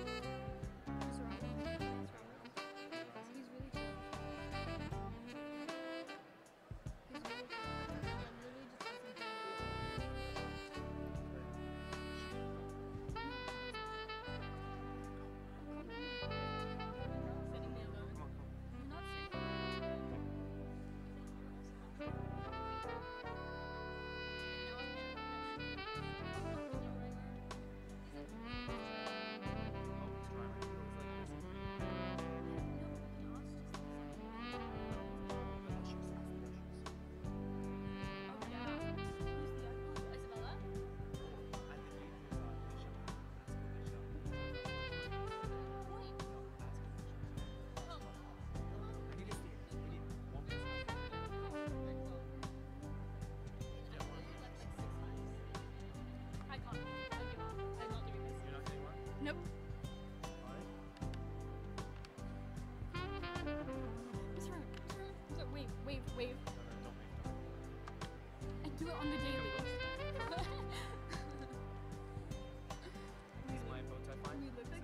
What's wrong with him? What's wrong with him? He's really chill. He's really chill. I'm literally just listening to him. Sitting me alone. You're not sitting. Nope. What's wrong? What's up? Wave. I do it on the daily. Is my bow tie fine? You look like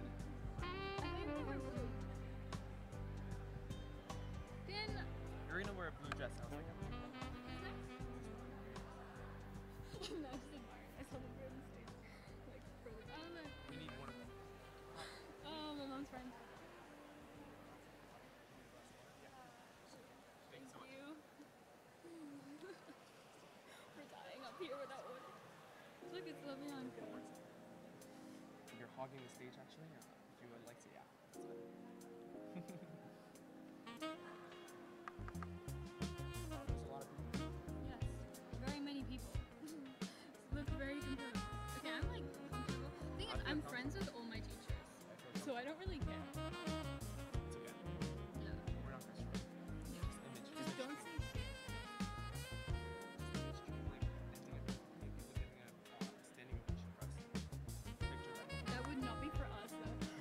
I think you wear blue. Dan. You're gonna wear a blue dress. I was like, No, I just admire it. I saw the bird on stage. Like, further. I don't know. we need one of them. Oh, my mom's friend. Thanks so much. You. We're dying up here without one. Look, it's so young. You're hogging the stage actually, or if you would like to, yeah. That's fine. There's a lot of people. Yes, very many people. Look very composed. Okay, I'm like comfortable. The thing is, I'm friends with all my teachers, so I don't really care. It's okay. Yeah. We're not gonna struggle. Yeah. Just image. Just don't say shit. Just image, like, ending it, like people getting a standing ovation for us. Picture that. That would not be for us though.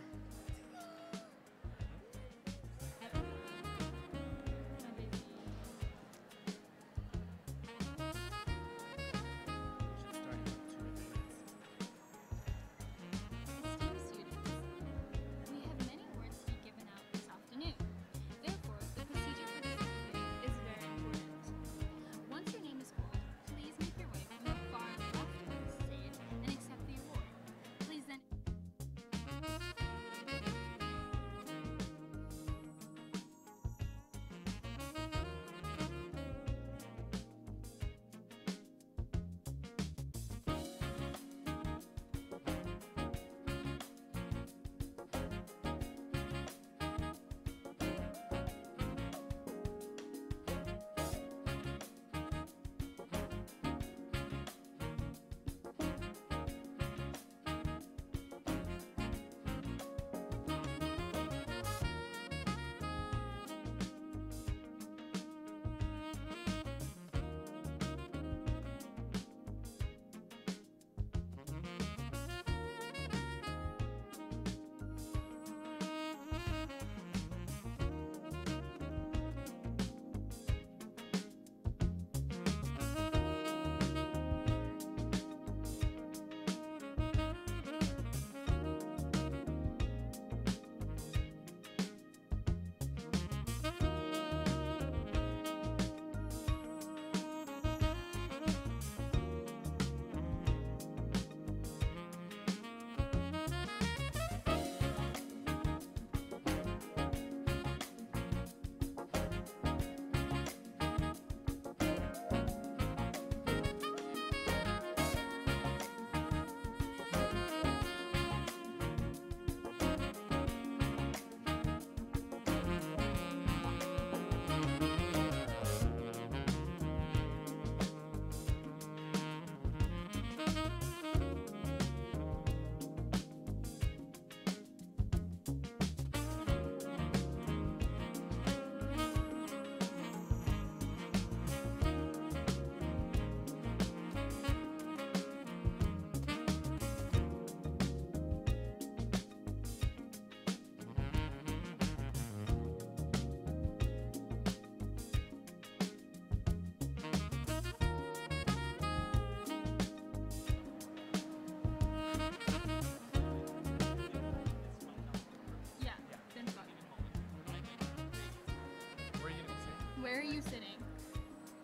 are you sitting?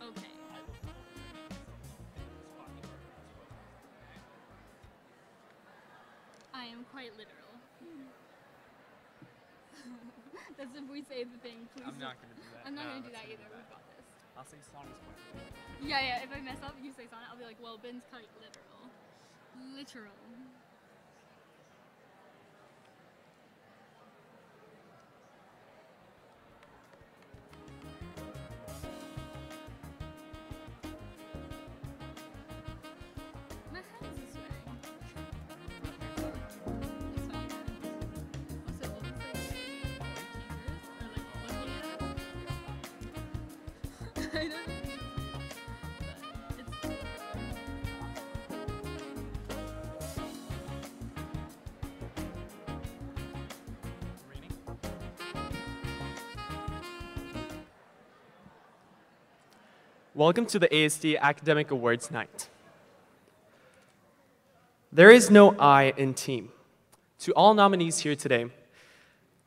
Okay. I am quite literal. That's if we say the thing, please. I'm not going to do that. I'm not No, going to do let's that not either. We've got this. I'll say Sonia's point. Yeah, if I mess up, you say Sonic, I'll be like, well, Ben's quite literal. Literal. My hands are sweating. It's fine. Also, what was the teachers are like looking at us? I don't know. But it's Reading? Welcome to the ASD Academic Awards Night. There is no I in team. To all nominees here today,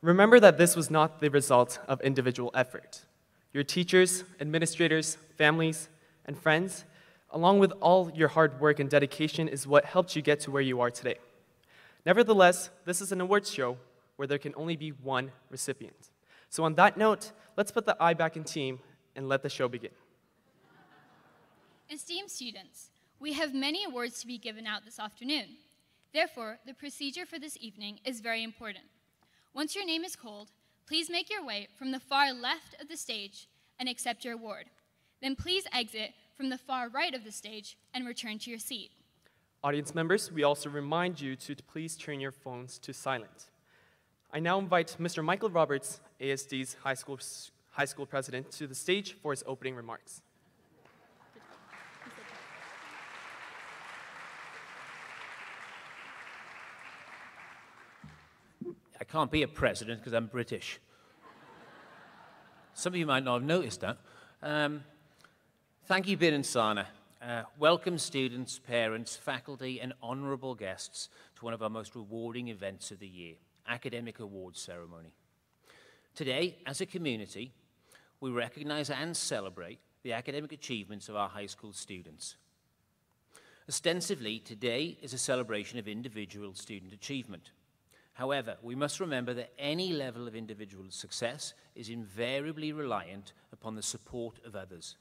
remember that this was not the result of individual effort. Your teachers, administrators, families, and friends, along with all your hard work and dedication, is what helped you get to where you are today. Nevertheless, this is an awards show where there can only be one recipient. So on that note, let's put the I back in team and let the show begin. Esteemed students, we have many awards to be given out this afternoon. Therefore, the procedure for this evening is very important. Once your name is called, please make your way from the far left of the stage and accept your award. Then please exit from the far right of the stage and return to your seat. Audience members, we also remind you to please turn your phones to silent. I now invite Mr. Michael Roberts, ASD's high school president, to the stage for his opening remarks. I can't be a president because I'm British. Some of you might not have noticed that. Thank you, Ben and Sana. Welcome students, parents, faculty, and honorable guests to one of our most rewarding events of the year, Academic Awards Ceremony. Today, as a community, we recognize and celebrate the academic achievements of our high school students. Ostensibly, today is a celebration of individual student achievement. However, we must remember that any level of individual success is invariably reliant upon the support of others.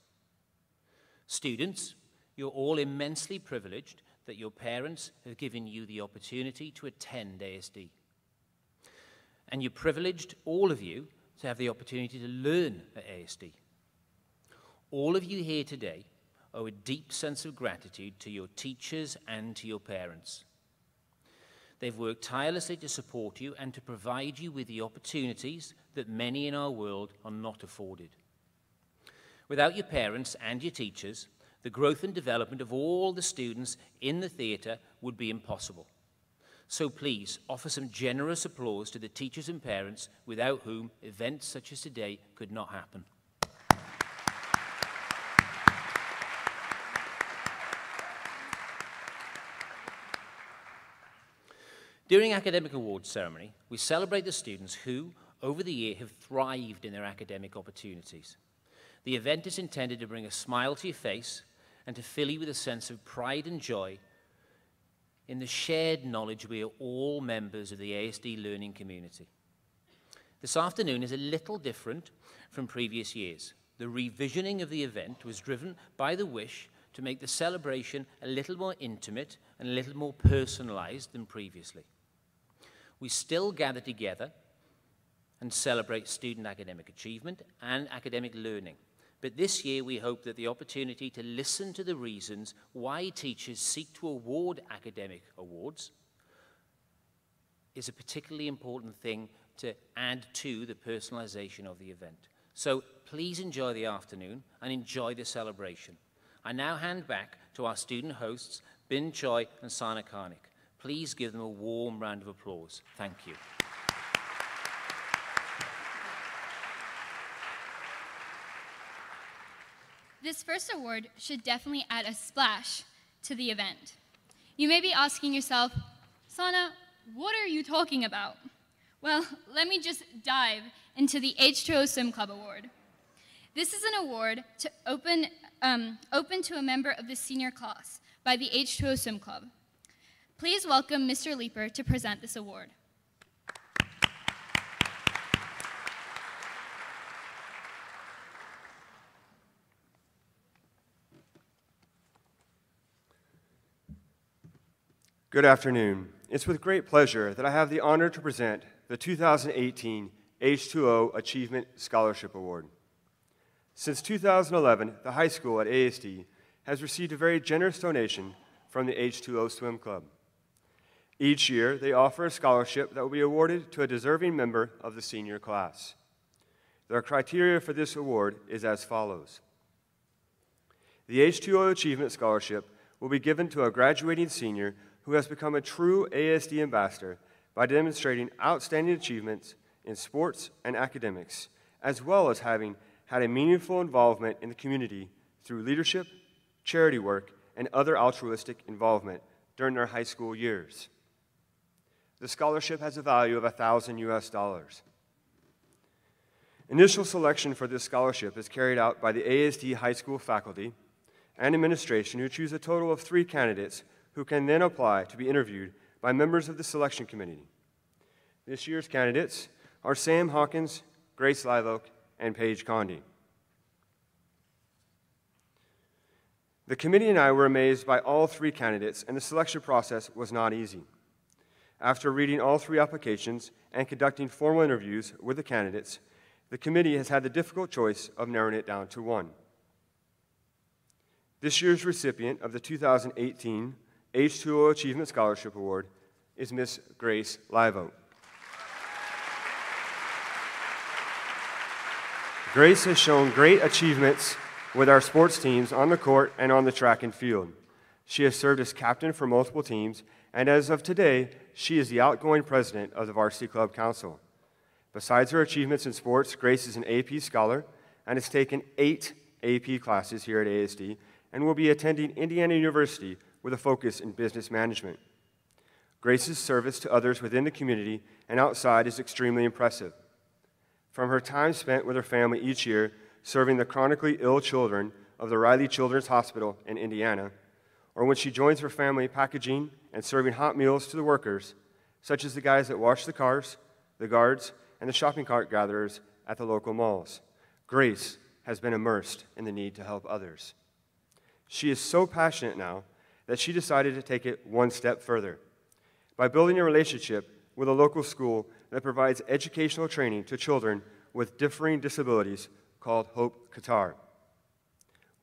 Students, you're all immensely privileged that your parents have given you the opportunity to attend ASD. And you're privileged, all of you, to have the opportunity to learn at ASD. All of you here today owe a deep sense of gratitude to your teachers and to your parents. They've worked tirelessly to support you and to provide you with the opportunities that many in our world are not afforded. Without your parents and your teachers, the growth and development of all the students in the theatre would be impossible. So please, offer some generous applause to the teachers and parents without whom events such as today could not happen. During Academic Awards Ceremony, we celebrate the students who, over the year, have thrived in their academic opportunities. The event is intended to bring a smile to your face and to fill you with a sense of pride and joy in the shared knowledge we are all members of the ASD learning community. This afternoon is a little different from previous years. The revisioning of the event was driven by the wish to make the celebration a little more intimate and a little more personalized than previously. We still gather together and celebrate student academic achievement and academic learning. But this year, we hope that the opportunity to listen to the reasons why teachers seek to award academic awards is a particularly important thing to add to the personalization of the event. So please enjoy the afternoon and enjoy the celebration. I now hand back to our student hosts, Bin Choi and Sana Karnik. Please give them a warm round of applause. Thank you. This first award should definitely add a splash to the event. You may be asking yourself, Sana, what are you talking about? Well, let me just dive into the H2O Swim Club Award. This is an award open to a member of the senior class by the H2O Swim Club. Please welcome Mr. Leeper to present this award. Good afternoon. It's with great pleasure that I have the honor to present the 2018 H2O Achievement Scholarship Award. Since 2011, the high school at ASD has received a very generous donation from the H2O Swim Club. Each year, they offer a scholarship that will be awarded to a deserving member of the senior class. Their criteria for this award is as follows. The H2O Achievement Scholarship will be given to a graduating senior who has become a true ASD ambassador by demonstrating outstanding achievements in sports and academics, as well as having had a meaningful involvement in the community through leadership, charity work, and other altruistic involvement during their high school years. The scholarship has a value of $1,000 US. Initial selection for this scholarship is carried out by the ASD high school faculty and administration, who choose a total of 3 candidates who can then apply to be interviewed by members of the selection committee. This year's candidates are Sam Hawkins, Grace Live Oak, and Paige Condi. The committee and I were amazed by all 3 candidates, and the selection process was not easy. After reading all 3 applications and conducting formal interviews with the candidates, the committee has had the difficult choice of narrowing it down to 1. This year's recipient of the 2018 H2O Achievement Scholarship Award is Miss Grace Live Oak. Grace has shown great achievements with our sports teams on the court and on the track and field. She has served as captain for multiple teams, and as of today, she is the outgoing president of the Varsity Club Council. Besides her achievements in sports, Grace is an AP scholar and has taken 8 AP classes here at ASD and will be attending Indiana University with a focus in business management. Grace's service to others within the community and outside is extremely impressive. From her time spent with her family each year serving the chronically ill children of the Riley Children's Hospital in Indiana, or when she joins her family packaging and serving hot meals to the workers, such as the guys that wash the cars, the guards, and the shopping cart gatherers at the local malls, Grace has been immersed in the need to help others. She is so passionate now that she decided to take it one step further by building a relationship with a local school that provides educational training to children with differing disabilities called Hope Qatar.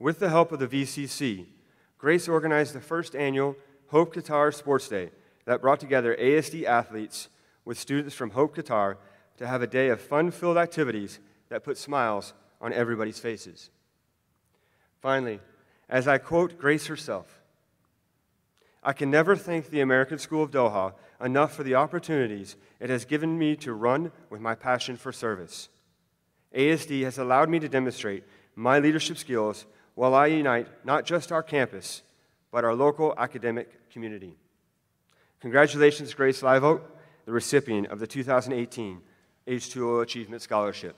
With the help of the VCC, Grace organized the first annual Hope Qatar Sports Day that brought together ASD athletes with students from Hope Qatar to have a day of fun-filled activities that put smiles on everybody's faces. Finally, as I quote Grace herself, "I can never thank the American School of Doha enough for the opportunities it has given me to run with my passion for service. ASD has allowed me to demonstrate my leadership skills while I unite not just our campus, but our local academic community." Congratulations, Grace Live Oak, the recipient of the 2018 H2O Achievement Scholarship.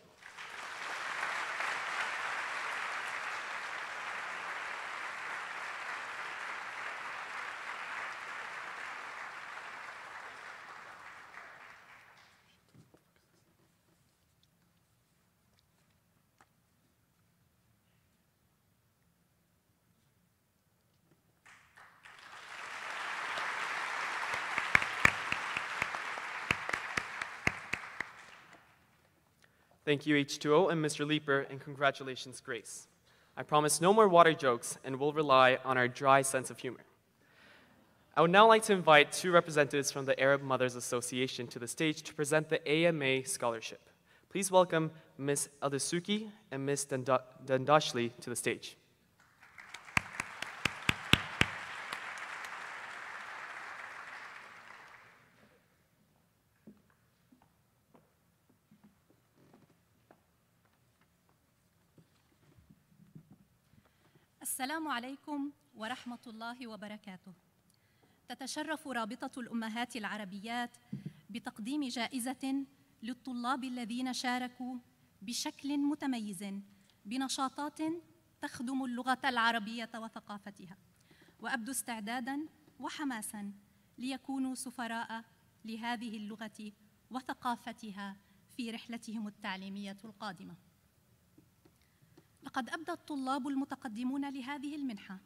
Thank you, H2O and Mr. Leeper, and congratulations, Grace. I promise no more water jokes and will rely on our dry sense of humor. I would now like to invite 2 representatives from the Arab Mothers Association to the stage to present the AMA Scholarship. Please welcome Ms. Eldasuki and Ms. Dandashli to the stage. السلام عليكم ورحمة الله وبركاته. تتشرف رابطة الأمهات العربيات بتقديم جائزة للطلاب الذين شاركوا بشكل متميز بنشاطات تخدم اللغة العربية وثقافتها، وأبدوا استعداداً وحماساً ليكونوا سفراء لهذه اللغة وثقافتها في رحلتهم التعليمية القادمة. لقد أبدى الطلاب المتقدمون لهذه المنحة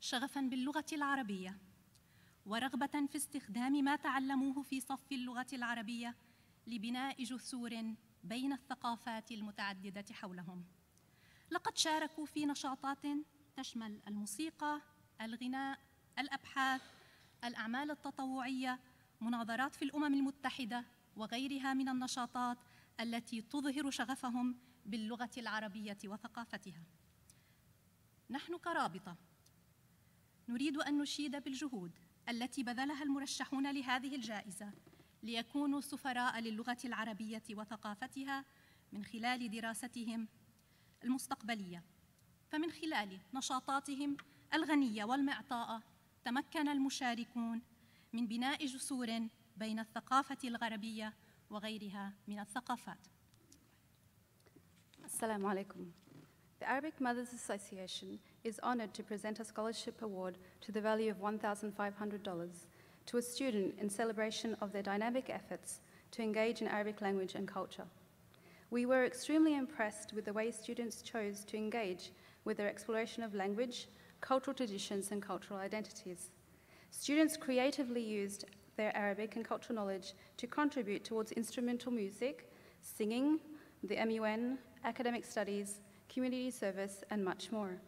شغفاً باللغة العربية ورغبة في استخدام ما تعلموه في صف اللغة العربية لبناء جسور بين الثقافات المتعددة حولهم. لقد شاركوا في نشاطات تشمل الموسيقى، الغناء، الأبحاث، الأعمال التطوعية، مناظرات في الأمم المتحدة وغيرها من النشاطات التي تظهر شغفهم باللغة العربية وثقافتها. نحن كرابطة نريد أن نشيد بالجهود التي بذلها المرشحون لهذه الجائزة ليكونوا سفراء للغة العربية وثقافتها من خلال دراستهم المستقبلية. فمن خلال نشاطاتهم الغنية والمعطاءة تمكن المشاركون من بناء جسور بين الثقافة الغربية وغيرها من الثقافات. Assalamu alaikum. The Arabic Mothers Association is honored to present a scholarship award to the value of $1,500 to a student in celebration of their dynamic efforts to engage in Arabic language and culture. We were extremely impressed with the way students chose to engage with their exploration of language, cultural traditions, and cultural identities. Students creatively used their Arabic and cultural knowledge to contribute towards instrumental music, singing, the MUN, academic studies, community service, and much more.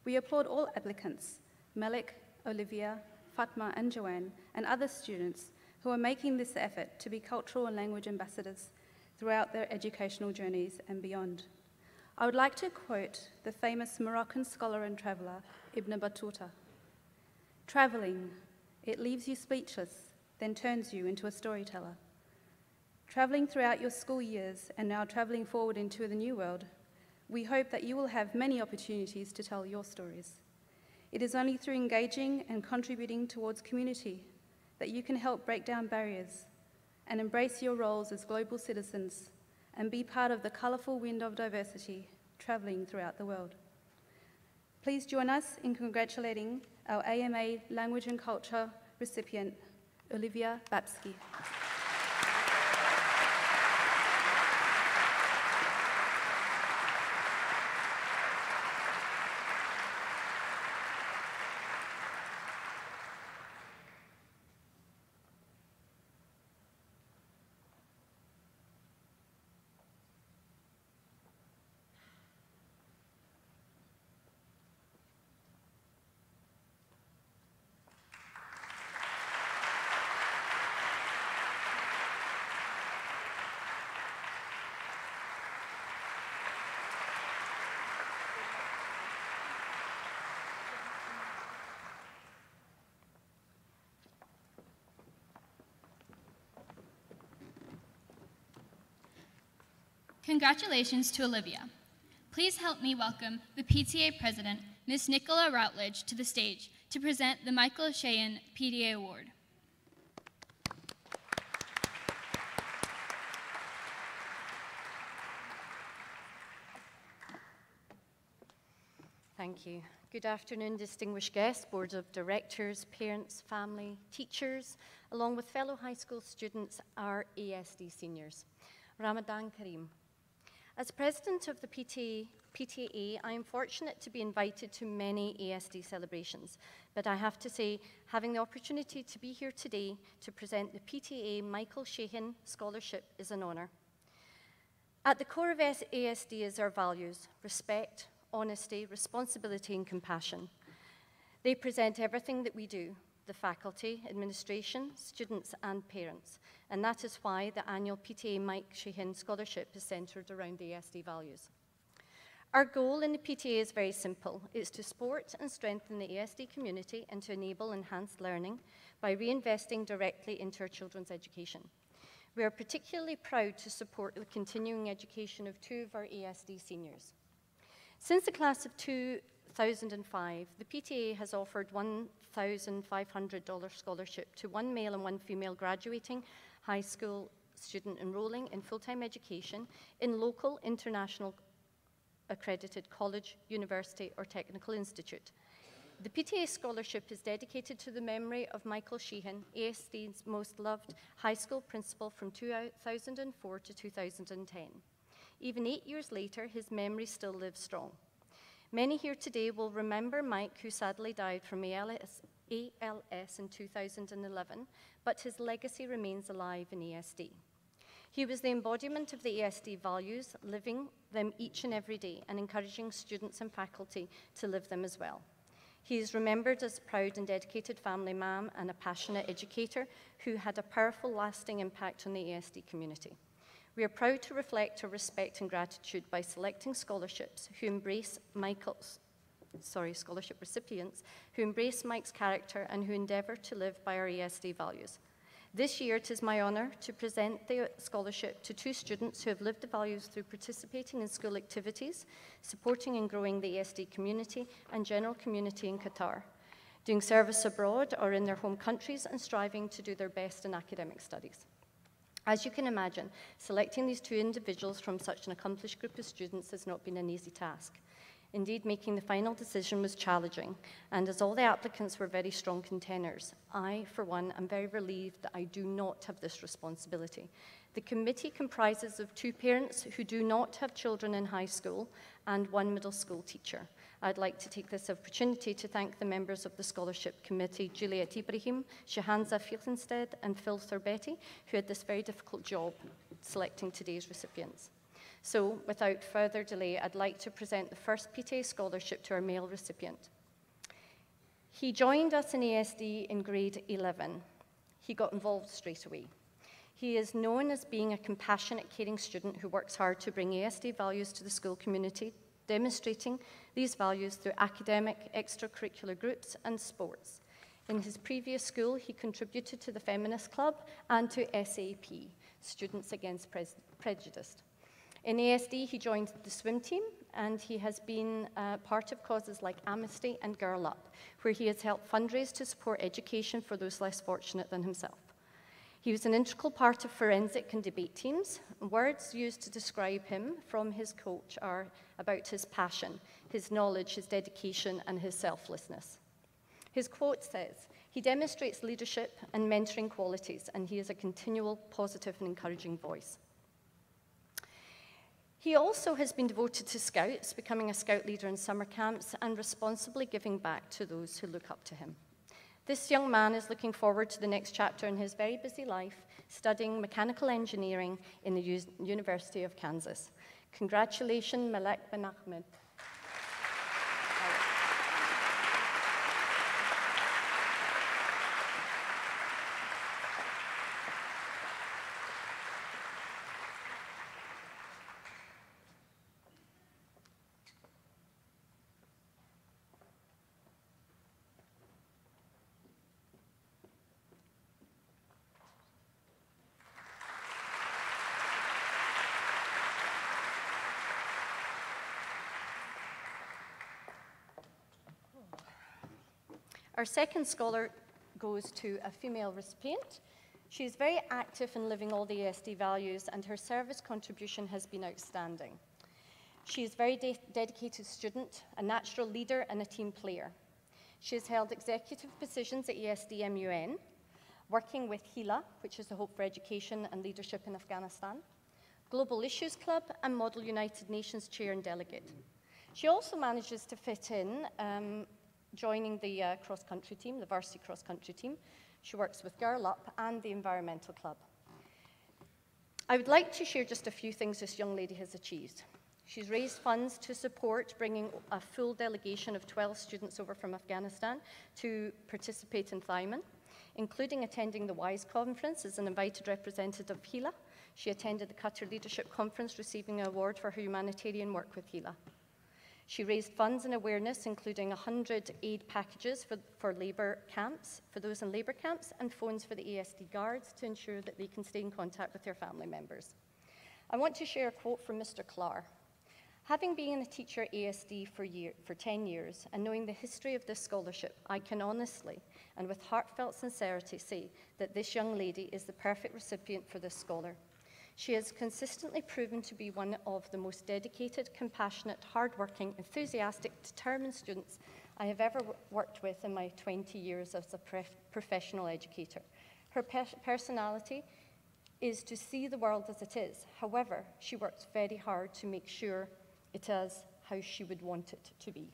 We applaud all applicants, Malik, Olivia, Fatma, and Joanne, and other students who are making this effort to be cultural and language ambassadors throughout their educational journeys and beyond. I would like to quote the famous Moroccan scholar and traveler, Ibn Battuta. Traveling, it leaves you speechless, then turns you into a storyteller. Traveling throughout your school years and now traveling forward into the new world, we hope that you will have many opportunities to tell your stories. It is only through engaging and contributing towards community that you can help break down barriers and embrace your roles as global citizens and be part of the colourful wind of diversity travelling throughout the world. Please join us in congratulating our AMA Language and Culture recipient, Olivia Babsky. Congratulations to Olivia. Please help me welcome the PTA President, Ms. Nicola Routledge, to the stage to present the Michael Sheehan PTA Award. Thank you. Good afternoon, distinguished guests, boards of directors, parents, family, teachers, along with fellow high school students, our ASD seniors. Ramadan Kareem. As president of the PTA, I am fortunate to be invited to many ASD celebrations, but I have to say, having the opportunity to be here today to present the PTA Michael Sheehan Scholarship is an honor. At the core of ASD is our values: respect, honesty, responsibility, and compassion. They present everything that we do, the faculty, administration, students, and parents. And that is why the annual PTA Mike Sheehan Scholarship is centered around the ASD values. Our goal in the PTA is very simple. It's to support and strengthen the ASD community and to enable enhanced learning by reinvesting directly into our children's education. We are particularly proud to support the continuing education of two of our ASD seniors. Since the class of 2005, the PTA has offered $1,500 scholarship to one male and one female graduating high school student enrolling in full-time education in local, international, accredited college, university, or technical institute. The PTA scholarship is dedicated to the memory of Michael Sheehan, ASD's most loved high school principal from 2004 to 2010. Even 8 years later, his memory still lives strong. Many here today will remember Mike, who sadly died from ALS in 2011, but his legacy remains alive in ASD. He was the embodiment of the ASD values, living them each and every day and encouraging students and faculty to live them as well. He is remembered as a proud and dedicated family man and a passionate educator who had a powerful, lasting impact on the ASD community. We are proud to reflect our respect and gratitude by selecting scholarships who embrace scholarship recipients who embrace Mike's character and who endeavour to live by our ASD values. This year, it is my honour to present the scholarship to 2 students who have lived the values through participating in school activities, supporting and growing the ASD community and general community in Qatar, doing service abroad or in their home countries and striving to do their best in academic studies. As you can imagine, selecting these 2 individuals from such an accomplished group of students has not been an easy task. Indeed, making the final decision was challenging, and as all the applicants were very strong contenders, I, for one, am very relieved that I do not have this responsibility. The committee comprises of 2 parents who do not have children in high school and 1 middle school teacher. I'd like to take this opportunity to thank the members of the Scholarship Committee, Juliet Ibrahim, Shahanza Fieldenstead, and Phil Thurbetti, who had this very difficult job selecting today's recipients. So, without further delay, I'd like to present the first PTA scholarship to our male recipient. He joined us in ASD in grade 11. He got involved straight away. He is known as being a compassionate, caring student who works hard to bring ASD values to the school community, demonstrating these values through academic, extracurricular groups, and sports. In his previous school, he contributed to the Feminist Club and to SAP, Students Against Prejudice. In ASD, he joined the swim team, and he has been part of causes like Amnesty and Girl Up, where he has helped fundraise to support education for those less fortunate than himself. He was an integral part of forensic and debate teams. Words used to describe him from his coach are about his passion, his knowledge, his dedication, and his selflessness. His quote says, "He demonstrates leadership and mentoring qualities, and he is a continual, positive, and encouraging voice." He also has been devoted to Scouts, becoming a Scout leader in summer camps and responsibly giving back to those who look up to him. This young man is looking forward to the next chapter in his very busy life, studying mechanical engineering in the University of Kansas. Congratulations, Malek Ben Ahmed. Our second scholar goes to a female recipient. She is very active in living all the ASD values, and her service contribution has been outstanding. She is a very dedicated student, a natural leader, and a team player. She has held executive positions at ASD MUN, working with HELA, which is the Hope for Education and Leadership in Afghanistan, Global Issues Club, and Model United Nations Chair and Delegate. She also manages to fit in joining the cross-country team, the varsity cross-country team. She works with Girl Up and the Environmental Club. I would like to share just a few things this young lady has achieved. She's raised funds to support bringing a full delegation of 12 students over from Afghanistan to participate in Thailand, including attending the WISE conference as an invited representative of HELA. She attended the Qatar Leadership Conference, receiving an award for her humanitarian work with HELA. She raised funds and awareness, including 100 aid packages for labour camps, for those in labour camps, and phones for the ASD guards to ensure that they can stay in contact with their family members. I want to share a quote from Mr. Clark. Having been a teacher at ASD for 10 years and knowing the history of this scholarship, I can honestly and with heartfelt sincerity say that this young lady is the perfect recipient for this scholar. She has consistently proven to be one of the most dedicated, compassionate, hardworking, enthusiastic, determined students I have ever worked with in my 20 years as a professional educator. Her personality is to see the world as it is. However, she works very hard to make sure it is how she would want it to be.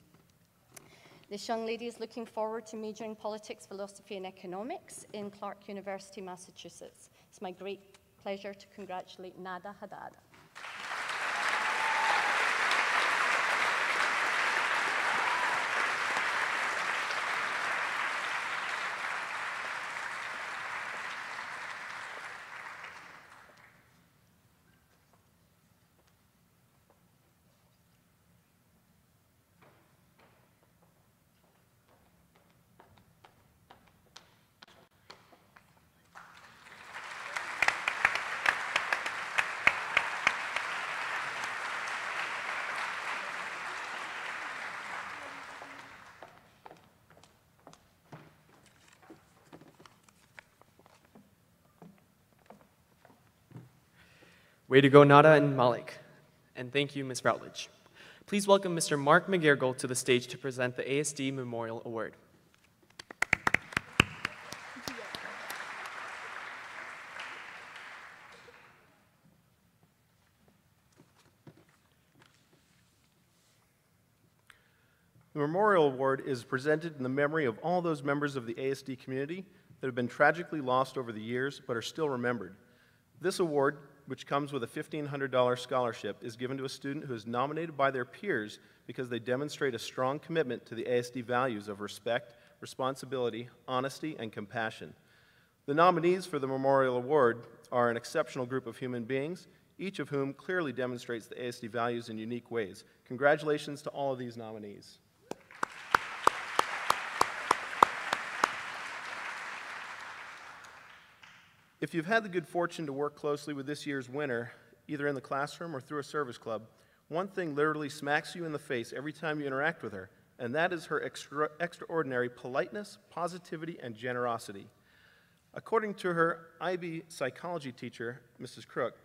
This young lady is looking forward to majoring politics, philosophy, and economics in Clark University, Massachusetts. It's my great pleasure to congratulate Nada Haddad. Way to go, Nada and Malik. And thank you, Ms. Routledge. Please welcome Mr. Mark McGarrigle to the stage to present the ASD Memorial Award. The Memorial Award is presented in the memory of all those members of the ASD community that have been tragically lost over the years but are still remembered. This award, which comes with a $1,500 scholarship, is given to a student who is nominated by their peers because they demonstrate a strong commitment to the ASD values of respect, responsibility, honesty, and compassion. The nominees for the Memorial Award are an exceptional group of human beings, each of whom clearly demonstrates the ASD values in unique ways. Congratulations to all of these nominees. If you've had the good fortune to work closely with this year's winner, either in the classroom or through a service club, one thing literally smacks you in the face every time you interact with her, and that is her extraordinary politeness, positivity, and generosity. According to her IB psychology teacher, Mrs. Crook,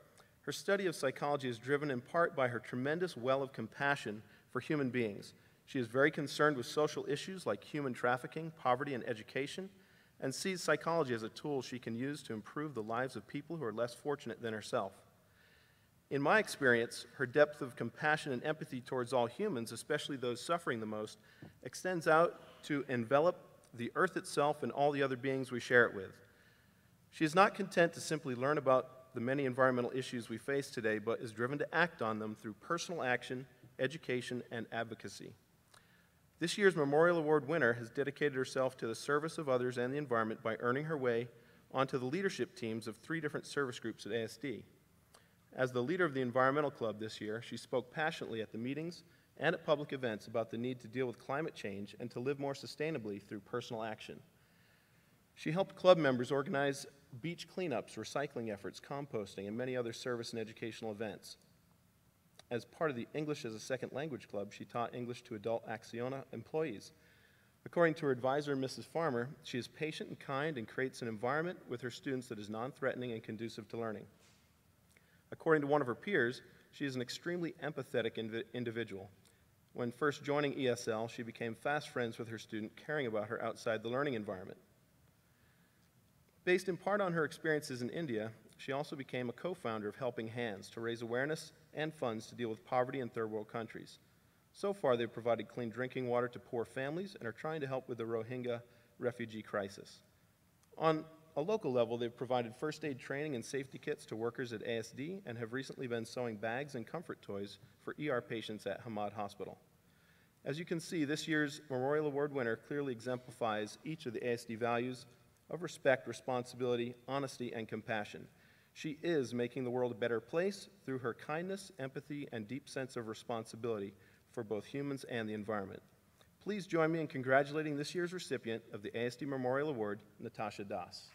her study of psychology is driven in part by her tremendous well of compassion for human beings. She is very concerned with social issues like human trafficking, poverty, and education, and sees psychology as a tool she can use to improve the lives of people who are less fortunate than herself. In my experience, her depth of compassion and empathy towards all humans, especially those suffering the most, extends out to envelop the earth itself and all the other beings we share it with. She is not content to simply learn about the many environmental issues we face today, but is driven to act on them through personal action, education, and advocacy. This year's Memorial Award winner has dedicated herself to the service of others and the environment by earning her way onto the leadership teams of 3 different service groups at ASD. As the leader of the Environmental Club this year, she spoke passionately at the meetings and at public events about the need to deal with climate change and to live more sustainably through personal action. She helped club members organize beach cleanups, recycling efforts, composting, and many other service and educational events. As part of the English as a Second Language Club, she taught English to adult Acciona employees. According to her advisor, Mrs. Farmer, she is patient and kind and creates an environment with her students that is non-threatening and conducive to learning. According to one of her peers, she is an extremely empathetic individual. When first joining ESL, she became fast friends with her student, caring about her outside the learning environment. Based in part on her experiences in India, she also became a co-founder of Helping Hands to raise awareness and funds to deal with poverty in third world countries. So far, they've provided clean drinking water to poor families and are trying to help with the Rohingya refugee crisis. On a local level, they've provided first aid training and safety kits to workers at ASD and have recently been sewing bags and comfort toys for ER patients at Hamad Hospital. As you can see, this year's Memorial Award winner clearly exemplifies each of the ASD values of respect, responsibility, honesty, and compassion. She is making the world a better place through her kindness, empathy, and deep sense of responsibility for both humans and the environment. Please join me in congratulating this year's recipient of the ASD Memorial Award, Natasha Das.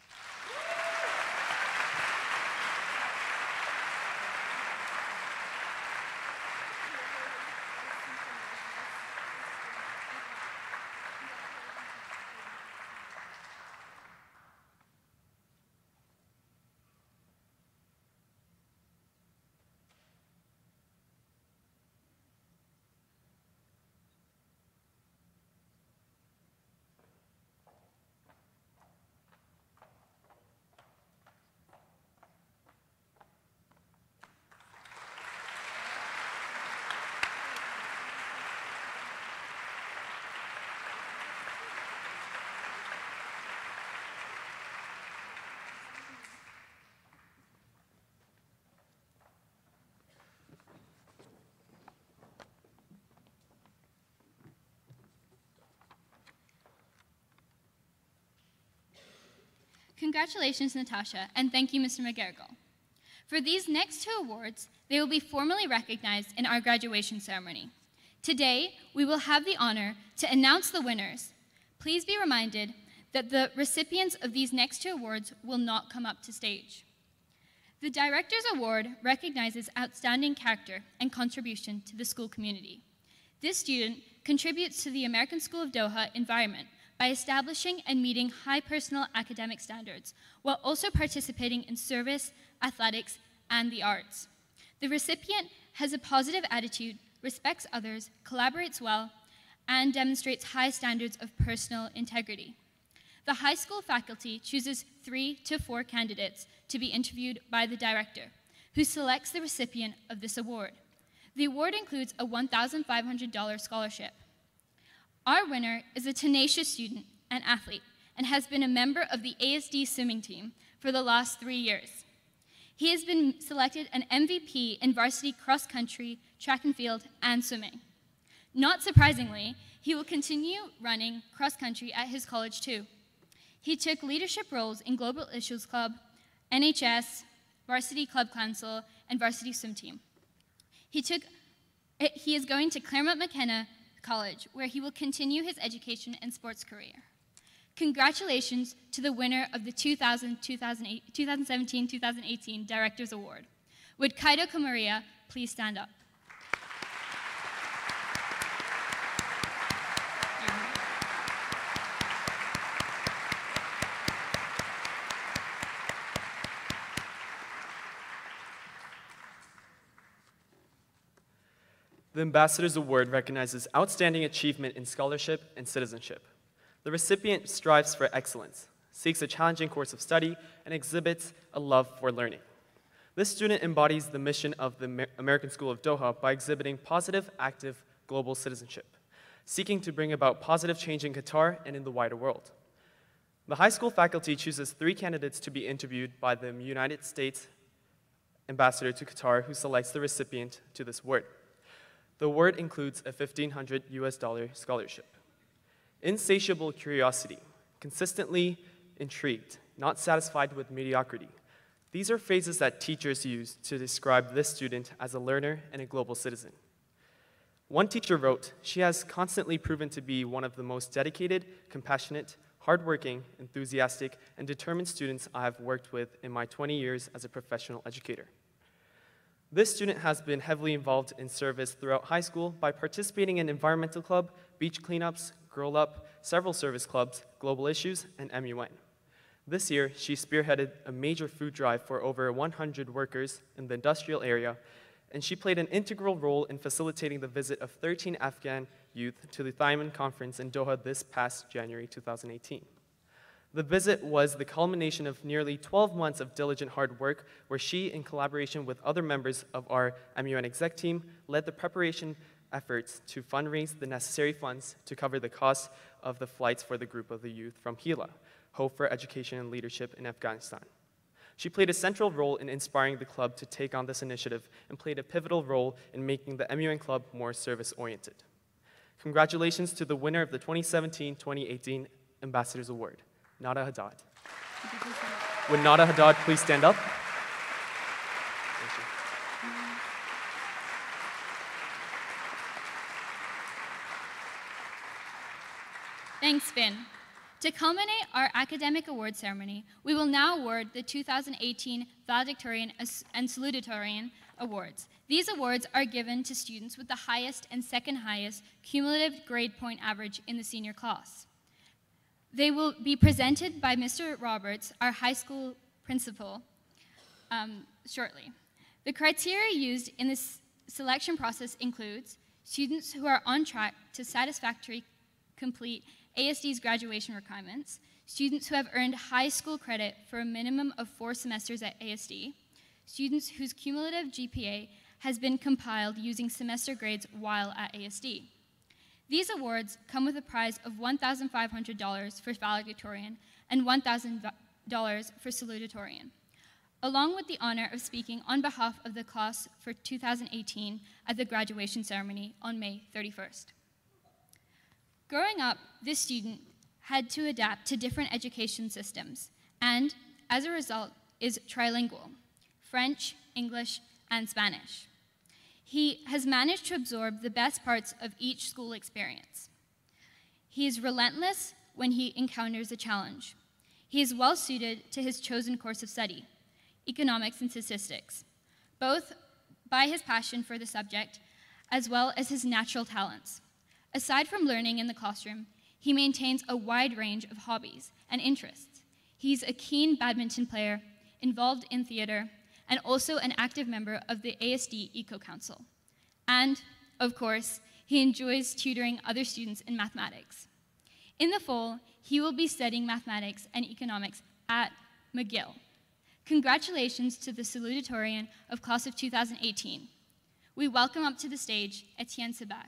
Congratulations, Natasha, and thank you, Mr. McGarrigle. For these next two awards, they will be formally recognized in our graduation ceremony. Today, we will have the honor to announce the winners. Please be reminded that the recipients of these next two awards will not come up to stage. The Director's Award recognizes outstanding character and contribution to the school community. This student contributes to the American School of Doha environment by establishing and meeting high personal academic standards, while also participating in service, athletics, and the arts. The recipient has a positive attitude, respects others, collaborates well, and demonstrates high standards of personal integrity. The high school faculty chooses 3 to 4 candidates to be interviewed by the director, who selects the recipient of this award. The award includes a $1,500 scholarship. Our winner is a tenacious student and athlete and has been a member of the ASD swimming team for the last 3 years. He has been selected an MVP in varsity cross country, track and field, and swimming. Not surprisingly, he will continue running cross country at his college too. He took leadership roles in Global Issues Club, NHS, Varsity Club Council, and Varsity Swim Team. He is going to Claremont McKenna College, where he will continue his education and sports career. Congratulations to the winner of the 2017-2018 Director's Award. Would Kaido Kamaria please stand up? The Ambassador's Award recognizes outstanding achievement in scholarship and citizenship. The recipient strives for excellence, seeks a challenging course of study, and exhibits a love for learning. This student embodies the mission of the American School of Doha by exhibiting positive, active global citizenship, seeking to bring about positive change in Qatar and in the wider world. The high school faculty chooses 3 candidates to be interviewed by the United States Ambassador to Qatar, who selects the recipient to this award. The award includes a $1,500 scholarship. Insatiable curiosity, consistently intrigued, not satisfied with mediocrity. These are phrases that teachers use to describe this student as a learner and a global citizen. One teacher wrote, "She has constantly proven to be one of the most dedicated, compassionate, hardworking, enthusiastic, and determined students I have worked with in my 20 years as a professional educator." This student has been heavily involved in service throughout high school by participating in environmental club, beach cleanups, Girl Up, several service clubs, Global Issues, and MUN. This year, she spearheaded a major food drive for over 100 workers in the industrial area, and she played an integral role in facilitating the visit of 13 Afghan youth to the Thailand Conference in Doha this past January 2018. The visit was the culmination of nearly 12 months of diligent hard work, where she, in collaboration with other members of our MUN exec team, led the preparation efforts to fundraise the necessary funds to cover the cost of the flights for the group of the youth from HELA, Hope for Education and Leadership in Afghanistan. She played a central role in inspiring the club to take on this initiative and played a pivotal role in making the MUN club more service-oriented. Congratulations to the winner of the 2017-2018 Ambassador's Award, Nada Haddad. Would Nada Haddad please stand up? Thank you. Thanks, Finn. To culminate our academic award ceremony, we will now award the 2018 Valedictorian and Salutatorian Awards. These awards are given to students with the highest and second highest cumulative grade point average in the senior class. They will be presented by Mr. Roberts, our high school principal, shortly. The criteria used in this selection process includes students who are on track to satisfactorily complete ASD's graduation requirements, students who have earned high school credit for a minimum of 4 semesters at ASD, students whose cumulative GPA has been compiled using semester grades while at ASD. These awards come with a prize of $1,500 for valedictorian and $1,000 for salutatorian, along with the honor of speaking on behalf of the class for 2018 at the graduation ceremony on May 31st. Growing up, this student had to adapt to different education systems and, as a result, is trilingual: French, English, and Spanish. He has managed to absorb the best parts of each school experience. He is relentless when he encounters a challenge. He is well suited to his chosen course of study, economics and statistics, both by his passion for the subject as well as his natural talents. Aside from learning in the classroom, he maintains a wide range of hobbies and interests. He's a keen badminton player, involved in theater, and also an active member of the ASD Eco Council. And, of course, he enjoys tutoring other students in mathematics. In the fall, he will be studying mathematics and economics at McGill. Congratulations to the salutatorian of class of 2018. We welcome up to the stage Etienne Sebag.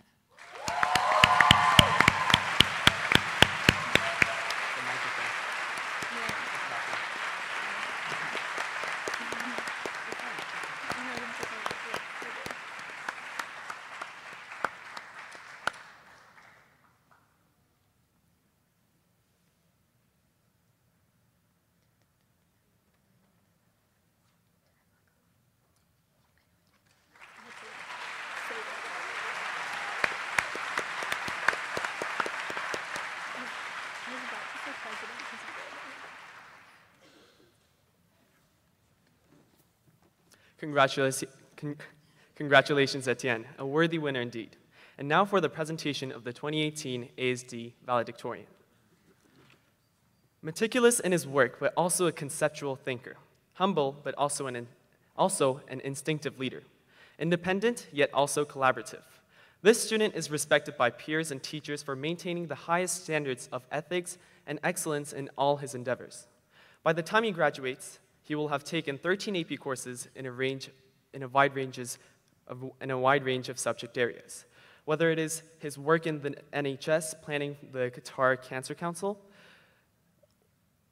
Congratulations, Etienne, a worthy winner indeed. And now for the presentation of the 2018 ASD Valedictorian. Meticulous in his work, but also a conceptual thinker. Humble, but also an instinctive leader. Independent, yet also collaborative. This student is respected by peers and teachers for maintaining the highest standards of ethics and excellence in all his endeavors. By the time he graduates, he will have taken 13 AP courses in a wide range of subject areas. Whether it is his work in the NHS planning the Qatar Cancer Council,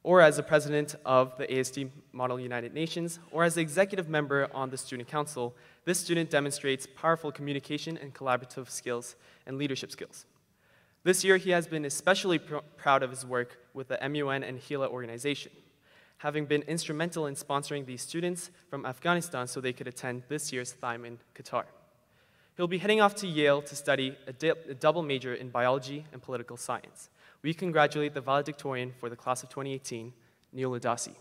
or as the president of the ASD Model United Nations, or as the executive member on the Student Council, this student demonstrates powerful communication and collaborative skills and leadership skills. This year, he has been especially proud of his work with the MUN and HeLa organization, having been instrumental in sponsoring these students from Afghanistan so they could attend this year's Thyme in Qatar. He'll be heading off to Yale to study a double major in biology and political science. We congratulate the valedictorian for the class of 2018, Neil Adasi.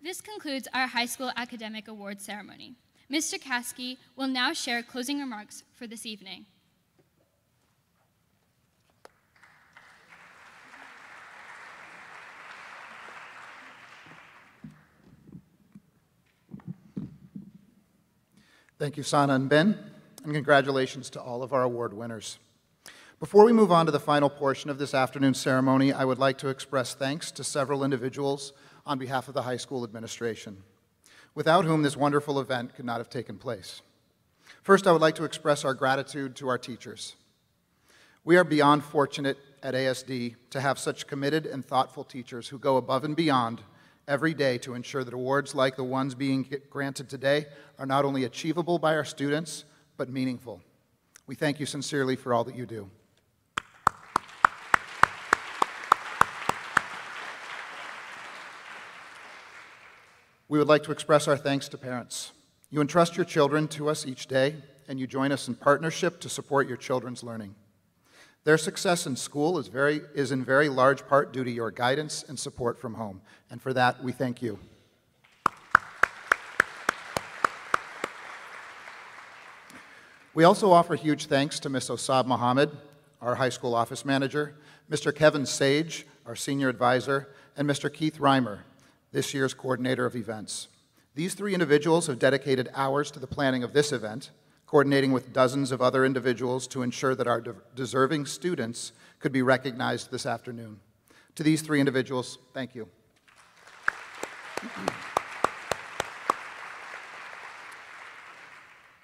This concludes our high school academic awards ceremony. Mr. Caskey will now share closing remarks for this evening. Thank you, Sana and Ben, and congratulations to all of our award winners. Before we move on to the final portion of this afternoon's ceremony, I would like to express thanks to several individuals on behalf of the high school administration, without whom this wonderful event could not have taken place. First, I would like to express our gratitude to our teachers. We are beyond fortunate at ASD to have such committed and thoughtful teachers who go above and beyond every day to ensure that awards like the ones being granted today are not only achievable by our students, but meaningful. We thank you sincerely for all that you do. We would like to express our thanks to parents. You entrust your children to us each day, and you join us in partnership to support your children's learning. Their success in school is in very large part due to your guidance and support from home, and for that, we thank you. We also offer huge thanks to Ms. Osab Mohammed our high school office manager, Mr. Kevin Sage, our senior advisor, and Mr. Keith Reimer, this year's coordinator of events. These three individuals have dedicated hours to the planning of this event, coordinating with dozens of other individuals to ensure that our deserving students could be recognized this afternoon. To these three individuals, thank you.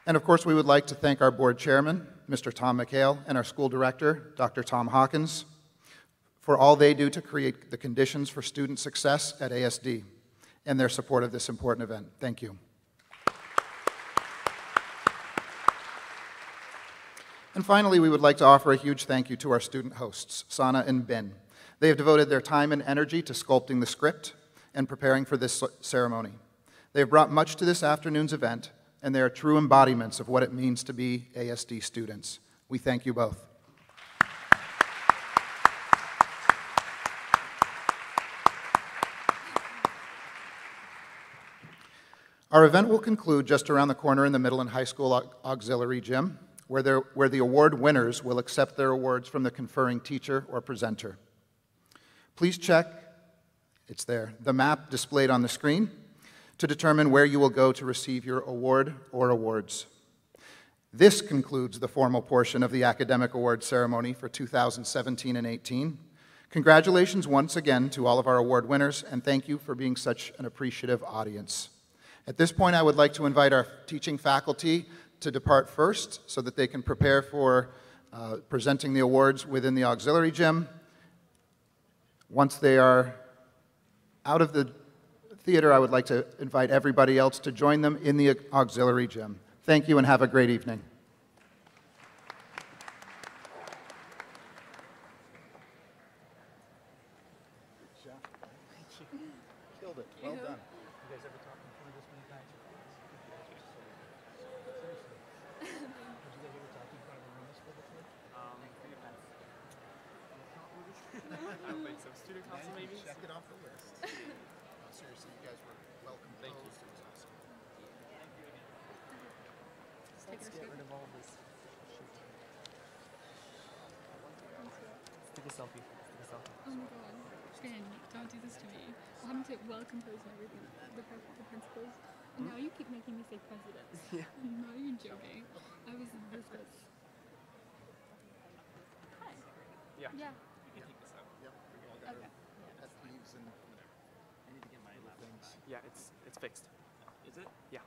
And of course, we would like to thank our board chairman, Mr. Tom McHale, and our school director, Dr. Tom Hawkins, for all they do to create the conditions for student success at ASD and their support of this important event. Thank you. And finally, we would like to offer a huge thank you to our student hosts, Sana and Ben. They have devoted their time and energy to sculpting the script and preparing for this ceremony. They have brought much to this afternoon's event, and they are true embodiments of what it means to be ASD students. We thank you both. Our event will conclude just around the corner in the middle and high school auxiliary gym, where the award winners will accept their awards from the conferring teacher or presenter. Please check, it's there, the map displayed on the screen to determine where you will go to receive your award or awards. This concludes the formal portion of the academic awards ceremony for 2017 and 18. Congratulations once again to all of our award winners, and thank you for being such an appreciative audience. At this point, I would like to invite our teaching faculty to depart first so that they can prepare for presenting the awards within the auxiliary gym. Once they are out of the theater, I would like to invite everybody else to join them in the auxiliary gym. Thank you and have a great evening. Killed it. Well done. You guys ever talk in front of this many times? Seriously. Did you guys ever talk in front of a room this full before? I don't think so. Student council maybe? Check it off the list. Seriously, you guys were well composed. It was awesome. Thank you again. Let's get rid of all of this. Let's take a selfie. Let's take a selfie. Oh my god. Ben, don't do this to me. I'm to well composed and everything. The principals. And now you keep making me say president. Yeah. I'm not even joking. I was this was. Hi. Yeah. Yeah. You can take this out. Yep, we all got Okay. pet peeves and whatever. I need to get my things. Yeah, it's fixed. Is it? Yeah.